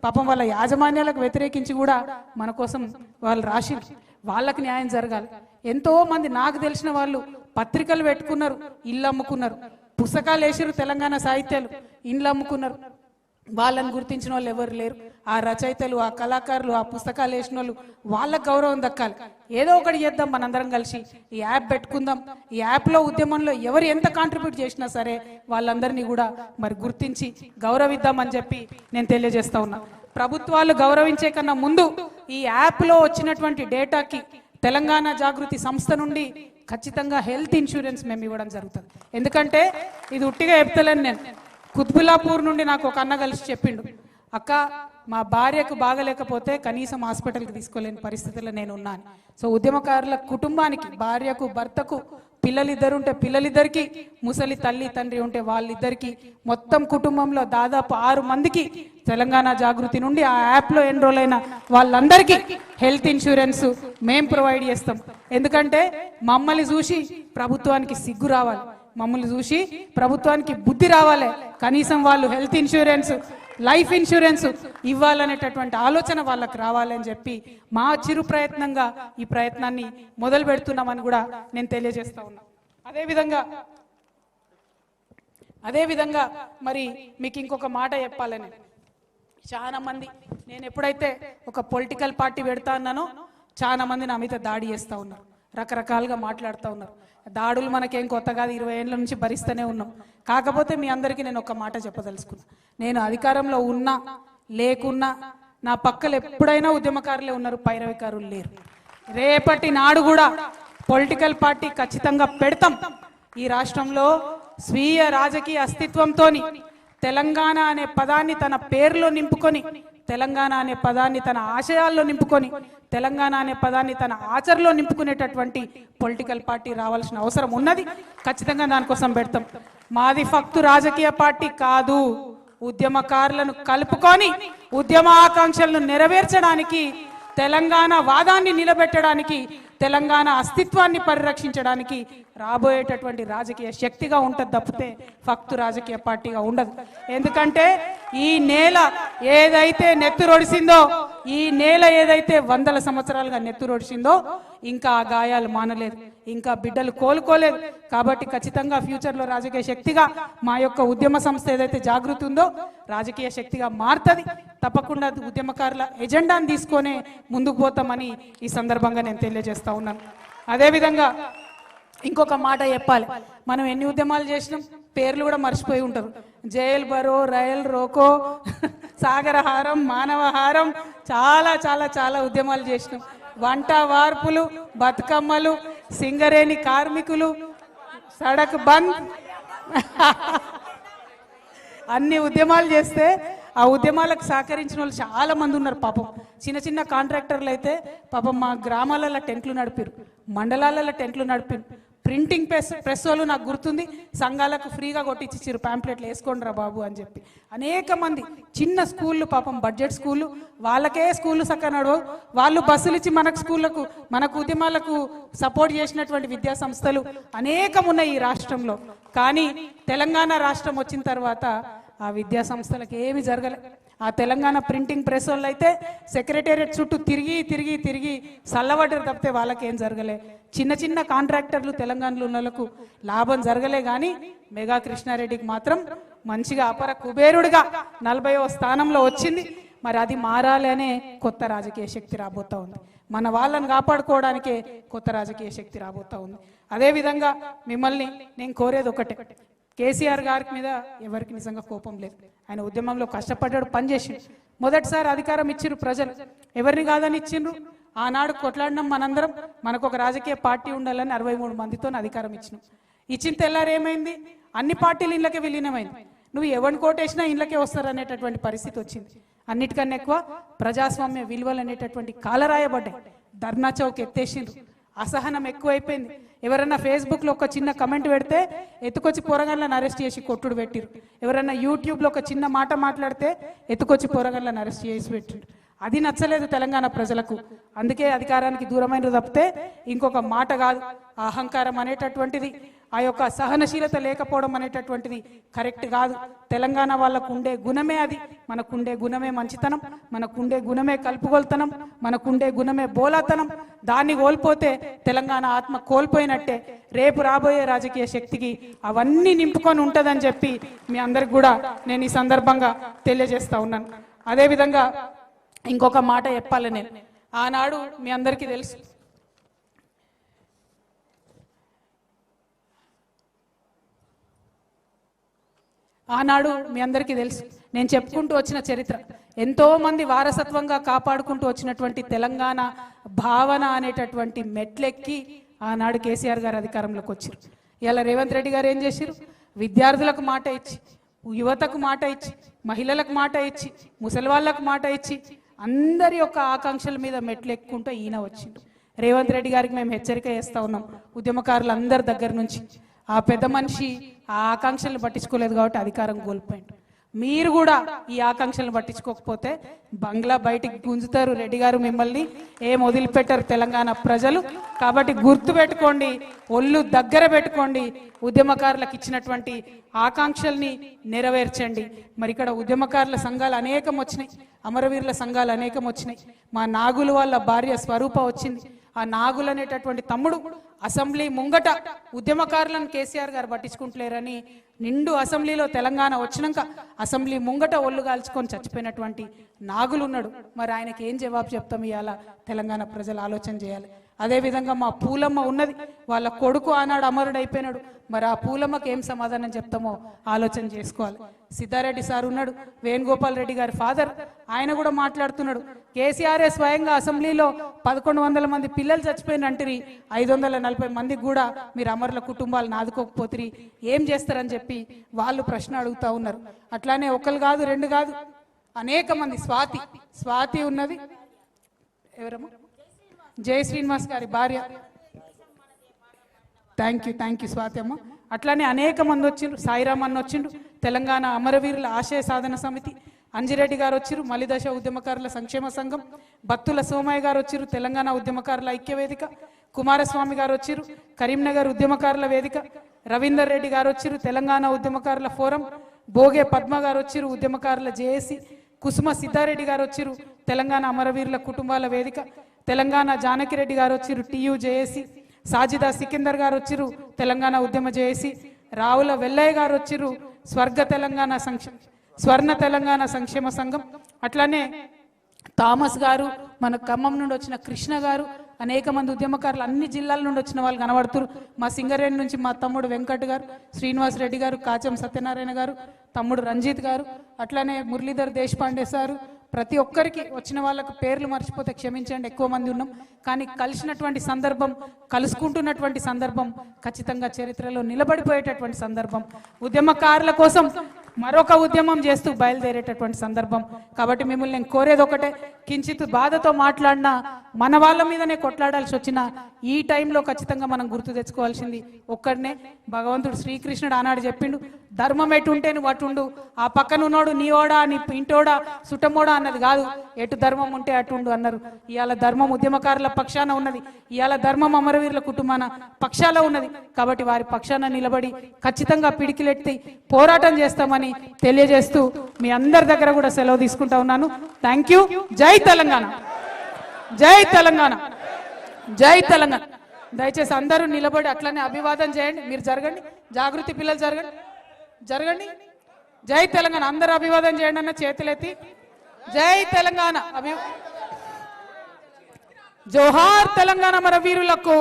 పాపం వాళ్ళ యాజమాన్యాలకు వ్యతిరేకించి కూడా మన కోసం వాళ్ళు రాసి వాళ్ళకి న్యాయం జరగాలి. ఎంతో మంది నాకు తెలిసిన వాళ్ళు పత్రికలు పెట్టుకున్నారు, ఇల్లు అమ్ముకున్నారు, పుస్తకాలు వేసారు, తెలంగాణ సాహిత్యాలు ఇండ్లు అమ్ముకున్నారు. వాళ్ళని గుర్తించిన వాళ్ళు ఎవరు లేరు. ఆ రచయితలు, ఆ కళాకారులు, ఆ పుస్తకాలు వేసిన వాళ్ళు వాళ్ళకు గౌరవం దక్కాలి. ఏదో ఒకటి చేద్దాం, మనందరం కలిసి ఈ యాప్ పెట్టుకుందాం. ఈ యాప్లో ఉద్యమంలో ఎవరు ఎంత కాంట్రిబ్యూట్ చేసినా సరే వాళ్ళందరినీ కూడా మరి గుర్తించి గౌరవిద్దామని చెప్పి నేను తెలియజేస్తా ఉన్నా. ప్రభుత్వాలు గౌరవించే కన్నా ముందు ఈ యాప్లో వచ్చినటువంటి డేటాకి తెలంగాణ జాగృతి సంస్థ నుండి ఖచ్చితంగా హెల్త్ ఇన్సూరెన్స్ మేము ఇవ్వడం జరుగుతుంది. ఎందుకంటే ఇది ఉట్టిగా చెప్తలేను నేను. కుత్బుల్లాపూర్ నుండి నాకు ఒక అన్న కలిసి చెప్పిండు, అక్క మా భార్యకు బాగలేకపోతే కనీసం హాస్పిటల్కి తీసుకోలేని పరిస్థితుల్లో నేను ఉన్నాను. సో ఉద్యమకారుల కుటుంబానికి, భార్యకు, భర్తకు, పిల్లలిద్దరు ఉంటే పిల్లలిద్దరికి, ముసలి తల్లి తండ్రి ఉంటే వాళ్ళిద్దరికి, మొత్తం కుటుంబంలో దాదాపు 6 మందికి తెలంగాణ జాగృతి నుండి ఆ యాప్లో ఎన్రోల్ అయిన వాళ్ళందరికీ హెల్త్ ఇన్సూరెన్స్ మేం ప్రొవైడ్ చేస్తాం. ఎందుకంటే మమ్మల్ని చూసి ప్రభుత్వానికి సిగ్గు రావాలి, మమ్మల్ని చూసి ప్రభుత్వానికి బుద్ధి రావాలి. కనీసం వాళ్ళు హెల్త్ ఇన్సూరెన్స్, లైఫ్ ఇన్సూరెన్స్ ఇవ్వాలనేటటువంటి ఆలోచన వాళ్ళకి రావాలని చెప్పి మా చిరు ప్రయత్నంగా ఈ ప్రయత్నాన్ని మొదలు పెడుతున్నామని కూడా నేను తెలియజేస్తా ఉన్నా. అదేవిధంగా మరి మీకు ఇంకొక మాట చెప్పాలని, చాలా మంది నేను ఎప్పుడైతే ఒక పొలిటికల్ పార్టీ పెడతా అన్నానో చాలా మంది నా మీద దాడి చేస్తూ ఉన్నారు, రకరకాలుగా మాట్లాడుతూ ఉన్నారు. దాడులు మనకేం కొత్త కాదు, 20 ఏళ్ళ నుంచి భరిస్తూనే ఉన్నాం. కాకపోతే మీ అందరికీ నేను ఒక మాట చెప్పదలుచుకున్నా, నేను అధికారంలో ఉన్నా లేకున్నా నా పక్కలు ఎప్పుడైనా ఉద్యమకారులే ఉన్నారు, పైరవికారులు లేరు. రేపటి నాడు కూడా పొలిటికల్ పార్టీ ఖచ్చితంగా పెడతాం. ఈ రాష్ట్రంలో స్వీయ రాజకీయ అస్తిత్వంతోని తెలంగాణ అనే పదాన్ని తన పేరులో నింపుకొని, తెలంగాణ అనే పదాన్ని తన ఆశయాల్లో నింపుకొని, తెలంగాణ అనే పదాన్ని తన ఆచరణలో నింపుకునేటటువంటి పొలిటికల్ పార్టీ రావాల్సిన అవసరం ఉన్నది. ఖచ్చితంగా దానికోసం పెడతాం. మాది ఫక్తు రాజకీయ పార్టీ కాదు, ఉద్యమకారులను కలుపుకొని ఉద్యమ ఆకాంక్షలను నెరవేర్చడానికి, తెలంగాణ వాదాన్ని నిలబెట్టడానికి, తెలంగాణ అస్తిత్వాన్ని పరిరక్షించడానికి రాబోయేటటువంటి రాజకీయ శక్తిగా ఉంటుంది తప్పితే ఫక్తు రాజకీయ పార్టీగా ఉండదు. ఎందుకంటే ఈ నేల ఏదైతే నెత్తురొడిసిందో, ఈ నేల ఏదైతే 100 సంవత్సరాలుగా నెత్తురొడిసిందో ఇంకా ఆ గాయాలు మానలేదు, ఇంకా బిడ్డలు కోలుకోలేదు. కాబట్టి ఖచ్చితంగా ఫ్యూచర్లో రాజకీయ శక్తిగా మా యొక్క ఉద్యమ సంస్థ ఏదైతే జాగృతి ఉందో రాజకీయ శక్తిగా మారుతుంది. తప్పకుండా ఉద్యమకారుల ఎజెండాను తీసుకొనే ముందుకు పోతామని ఈ సందర్భంగా నేను తెలియజేస్తా ఉన్నాను. అదేవిధంగా ఇంకొక మాట చెప్పాలి, మనం ఎన్ని ఉద్యమాలు చేసినాం పేర్లు కూడా మర్చిపోయి ఉంటారు. జైల్ బరో, రైల్ రోకో, సాగరహారం, మానవహారం, చాలా చాలా చాలా ఉద్యమాలు చేసినాం. వంట వార్పులు, బతుకమ్మలు, సింగరేణి కార్మికులు, సడక్ బంద్, అన్ని ఉద్యమాలు చేస్తే ఆ ఉద్యమాలకు సహకరించిన వాళ్ళు చాలా మంది ఉన్నారు. పాపం చిన్న చిన్న కాంట్రాక్టర్లు అయితే పాపం మా గ్రామాలలో టెంట్లు నడిపారు, మండలాలలో టెంట్లు నడిపారు. ప్రింటింగ్ ప్రెస్ వాళ్ళు నాకు గుర్తుంది, సంఘాలకు ఫ్రీగా కొట్టించిచ్చారు, ప్యాంప్లెట్లు వేసుకోండి రా బాబు అని చెప్పి. అనేక మంది చిన్న స్కూళ్ళు, పాపం బడ్జెట్ స్కూళ్ళు, వాళ్ళకే స్కూళ్ళు చక్కగా నడవవు, వాళ్ళు బస్సులు ఇచ్చి మనకు స్కూళ్ళకు, మనకు ఉద్యమాలకు సపోర్ట్ చేసినటువంటి విద్యా సంస్థలు అనేకం ఉన్నాయి ఈ రాష్ట్రంలో. కానీ తెలంగాణ రాష్ట్రం వచ్చిన తర్వాత ఆ విద్యా సంస్థలకు ఏమి జరగలే. ఆ తెలంగాణ ప్రింటింగ్ ప్రెస్ వాళ్ళు అయితే సెక్రటేరియట్ చుట్టూ తిరిగి తిరిగి తిరిగి చల్లబడ్డారు తప్పితే వాళ్ళకేం జరగలే. చిన్న చిన్న కాంట్రాక్టర్లు తెలంగాణలో ఉన్న వాళ్ళకు లాభం జరగలే. కానీ మెగా కృష్ణారెడ్డికి మాత్రం మంచిగా అపర కుబేరుడిగా 40వ స్థానంలో వచ్చింది. మరి అది మారాలి అనే కొత్త రాజకీయ శక్తి రాబోతా ఉంది. మన వాళ్ళని కాపాడుకోవడానికే కొత్త రాజకీయ శక్తి రాబోతా ఉంది. అదేవిధంగా మిమ్మల్ని నేను కోరేది ఒకటే, కేసీఆర్ గారి మీద ఎవరికి నిజంగా కోపం లేదు. ఆయన ఉద్యమంలో కష్టపడ్డాడు, పనిచేసిండు. మొదటిసారి అధికారం ఇచ్చిర్రు ప్రజలు, ఎవరిని కాదని ఇచ్చిండ్రు. ఆనాడు కొట్లాడినాం మనందరం, మనకు ఒక రాజకీయ పార్టీ ఉండాలని 63 మందితో అధికారం ఇచ్చినాం. ఇచ్చిన తెల్లారు ఏమైంది, అన్ని పార్టీలు ఇళ్ళకే విలీనమైంది. నువ్వు ఎవరిని కోటేసినా ఇళ్ళకే వస్తారు అనేటటువంటి పరిస్థితి వచ్చింది. అన్నిటికన్నా ఎక్కువ ప్రజాస్వామ్య విలువలు అనేటటువంటి కాలరాయబడ్డాయి. ధర్నా చౌక్ ఎత్తేసిండ్రు, అసహనం ఎక్కువైపోయింది. ఎవరన్నా ఫేస్బుక్లో ఒక చిన్న కమెంట్ పెడితే ఎత్తుకొచ్చి పోరగాళ్ళని అరెస్ట్ చేసి కొట్టుడు పెట్టిరు. ఎవరన్నా యూట్యూబ్లో ఒక చిన్న మాట మాట్లాడితే ఎత్తుకొచ్చి పోరగాళ్ళని అరెస్ట్ చేసి పెట్టిరు. అది నచ్చలేదు తెలంగాణ ప్రజలకు. అందుకే అధికారానికి దూరమైన తప్పితే ఇంకొక మాట కాదు. అహంకారం అనేటటువంటిది, ఆ యొక్క సహనశీలత లేకపోవడం అనేటటువంటిది కరెక్ట్ కాదు. తెలంగాణ వాళ్ళకు ఉండే గుణమే అది. మనకుండే గుణమే మంచితనం, మనకుండే గుణమే కలుపుగోల్తనం, మనకుండే గుణమే బోలాతనం. దాన్ని కోల్పోతే తెలంగాణ ఆత్మ కోల్పోయినట్టే. రేపు రాబోయే రాజకీయ శక్తికి అవన్నీ నింపుకొని ఉంటుందని చెప్పి మీ అందరికి కూడా నేను ఈ సందర్భంగా తెలియజేస్తా ఉన్నాను. అదేవిధంగా ఇంకొక మాట చెప్పాలి. నేను ఆనాడు మీ అందరికీ తెలుసు, నేను చెప్పుకుంటూ వచ్చిన చరిత్ర, ఎంతో మంది వారసత్వంగా కాపాడుకుంటూ వచ్చినటువంటి తెలంగాణ భావన అనేటటువంటి మెట్లెక్కి ఆనాడు కేసీఆర్ గారు అధికారంలోకి వచ్చారు. ఇలా రేవంత్ రెడ్డి గారు ఏం చేశారు? విద్యార్థులకు మాట ఇచ్చి, యువతకు మాట ఇచ్చి, మహిళలకు మాట ఇచ్చి, ముసలి వాళ్ళకు మాట ఇచ్చి, అందరి యొక్క ఆకాంక్షల మీద మెట్లు ఎక్కుంటూ ఈయన వచ్చిండు. రేవంత్ రెడ్డి గారికి మేము హెచ్చరిక చేస్తూ ఉన్నాం, ఉద్యమకారులందరి దగ్గర నుంచి. ఆ పెద్ద మనిషి ఆ ఆకాంక్షలను పట్టించుకోలేదు కాబట్టి అధికారం కోల్పోయింది. మీరు కూడా ఈ ఆకాంక్షలను పట్టించుకోకపోతే బంగ్లా బయటికి గుంజుతారు. రెడ్డి గారు మిమ్మల్ని ఏం వదిలిపెట్టారు తెలంగాణ ప్రజలు. కాబట్టి గుర్తు పెట్టుకోండి, ఒళ్ళు దగ్గర పెట్టుకోండి, ఉద్యమకారులకు ఇచ్చినటువంటి ఆకాంక్షల్ని నెరవేర్చండి. మరి ఇక్కడ ఉద్యమకారుల సంఘాలు అనేకం వచ్చినాయి, అమరవీరుల సంఘాలు అనేకం వచ్చినాయి. మా నాగులు వాళ్ళ భార్య స్వరూప వచ్చింది. ఆ నాగులు అనేటటువంటి తమ్ముడు అసెంబ్లీ ముంగట ఉద్యమకారులను కేసీఆర్ గారు పట్టించుకుంటలేరని నిండు అసెంబ్లీలో తెలంగాణ వచ్చినాక అసెంబ్లీ ముంగట ఒళ్ళు కాల్చుకొని చచ్చిపోయినటువంటి నాగులు ఉన్నాడు. మరి ఆయనకి ఏం జవాబు చెప్తాం? ఇవాళ తెలంగాణ ప్రజలు ఆలోచన చేయాలి. అదేవిధంగా మా పూలమ్మ ఉన్నది, వాళ్ళ కొడుకు ఆనాడు అమరుడు అయిపోయినాడు. మరి ఆ పూలమ్మకి ఏం సమాధానం చెప్తామో ఆలోచన చేసుకోవాలి. సిద్ధారెడ్డి సార్ ఉన్నాడు, వేణుగోపాల్ రెడ్డి గారి ఫాదర్, ఆయన కూడా మాట్లాడుతున్నాడు. కేసీఆర్ఏ స్వయంగా అసెంబ్లీలో 1100 మంది పిల్లలు చచ్చిపోయినంటిరి, 540 మందికి కూడా మీరు అమరుల కుటుంబాలను ఆదుకోకపోతే ఏం చేస్తారని చెప్పి వాళ్ళు ప్రశ్న అడుగుతా ఉన్నారు. అట్లానే ఒకరు కాదు, రెండు కాదు, అనేక మంది. స్వాతి ఉన్నది, ఎవరమ్మా? జయ శ్రీనివాస్ గారి భార్య. థ్యాంక్ యూ స్వాతి అమ్మ. అట్లానే అనేక మంది వచ్చిండ్రు. సాయిరామ్ అన్న వచ్చిండు, తెలంగాణ అమరవీరుల ఆశయ సాధన సమితి. అంజిరెడ్డి గారు వచ్చిరు, మలిదశ ఉద్యమకారుల సంక్షేమ సంఘం. బత్తుల సోమయ్య గారు వచ్చిరు, తెలంగాణ ఉద్యమకారుల ఐక్య వేదిక. కుమారస్వామి గారు వచ్చిరు, కరీంనగర్ ఉద్యమకారుల వేదిక. రవీందర్ రెడ్డి గారు వచ్చిరు, తెలంగాణ ఉద్యమకారుల ఫోరం. బోగే పద్మ గారు వచ్చిరు, ఉద్యమకారుల జేఏసీ. కుసుమ సిద్ధారెడ్డి గారు వచ్చిరు, తెలంగాణ అమరవీరుల కుటుంబాల వేదిక. తెలంగాణ జానకిరెడ్డి గారు వచ్చిరు, టీయూ జేఏసీ. సాజిదా సికిందర్ గారు వచ్చిరు, తెలంగాణ ఉద్యమ జేఏసీ. రావుల వెల్లయ్య గారు వచ్చిరు, స్వర్ణ తెలంగాణ సంక్షేమ సంఘం. అట్లానే థామస్ గారు, మన ఖమ్మం నుండి వచ్చిన కృష్ణ గారు, అనేక మంది ఉద్యమకారులు అన్ని జిల్లాల నుండి వచ్చిన వాళ్ళు కనబడుతున్నారు. మా సింగరేణి నుంచి మా తమ్ముడు వెంకట్ గారు, శ్రీనివాస్ రెడ్డి గారు, కాచం సత్యనారాయణ గారు, తమ్ముడు రంజిత్ గారు, అట్లానే మురళీధర్ దేశపాండే సారు. ప్రతి ఒక్కరికి వచ్చిన వాళ్ళకు పేర్లు మర్చిపోతే క్షమించండి, ఎక్కువ మంది ఉన్నాం. కానీ కలిసినటువంటి సందర్భం, కలుసుకుంటున్నటువంటి సందర్భం ఖచ్చితంగా చరిత్రలో నిలబడిపోయేటటువంటి సందర్భం. ఉద్యమకారుల కోసం మరొక ఉద్యమం చేస్తూ బయలుదేరేటటువంటి సందర్భం. కాబట్టి మిమ్మల్ని నేను కోరేది ఒకటే, కించిత్ బాధతో మాట్లాడినా, మన వాళ్ళ మీదనే కొట్లాడాల్సి వచ్చిన ఈ టైంలో ఖచ్చితంగా మనం గుర్తు తెచ్చుకోవాల్సింది ఒక్కడనే. భగవంతుడు శ్రీకృష్ణుడు ఆనాడు చెప్పిండు, ధర్మం ఎటు ఉంటే నువ్వు అటుండు, ఆ పక్కన ఉన్నోడు నీ ఓడా, నీ ఇంటోడా, సుట్టమోడా అన్నది కాదు, ఎటు ధర్మం ఉంటే అటుండు అన్నారు. ఇవాళ ధర్మం ఉద్యమకారుల పక్షాన ఉన్నది, ఇవాళ ధర్మం అమరవీరుల కుటుంబాన పక్షాల ఉన్నది. కాబట్టి వారి పక్షాన నిలబడి ఖచ్చితంగా పిడికిలెత్తి పోరాటం చేస్తామని తెలియజేస్తూ మీ అందరి దగ్గర కూడా సెలవు తీసుకుంటా ఉన్నాను. Thank you. జై తెలంగాణ, జై తెలంగాణ, జై తెలంగాణ. దయచేసి అందరూ నిలబడి అట్లనే అభివాదం చేయండి. మీరు జరగండి, జాగృతి పిల్లలు జరగండి, జరగండి. జై తెలంగాణ, అందరూ అభివాదం చేయండి అన్న చేతులెత్తి. జై తెలంగాణ. జోహార్ తెలంగాణ అమరవీరులకు,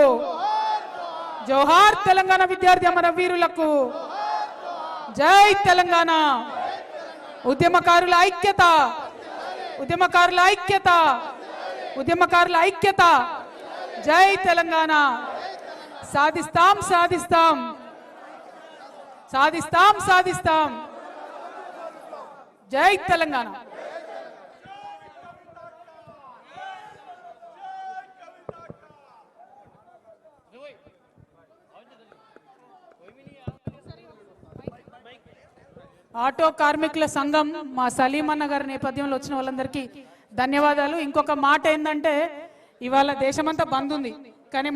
జోహార్ తెలంగాణ విద్యార్థి అమరవీరులకు. జై తెలంగాణ. ఉద్యమకారుల ఐక్యత, ఉద్యమకారుల ఐక్యత, ఉద్యమకారుల ఐక్యత. జై తెలంగాణ. సాధిస్తాం, సాధిస్తాం, సాధిస్తాం, సాధిస్తాం. జై తెలంగాణ. ఆటో కార్మికుల సంఘం మా సలీమన్న గారి నేపథ్యంలో వచ్చిన వాళ్ళందరికీ ధన్యవాదాలు. ఇంకొక మాట ఏంటంటే, ఇవాళ దేశమంతా బంద్ ఉంది, కానీ మన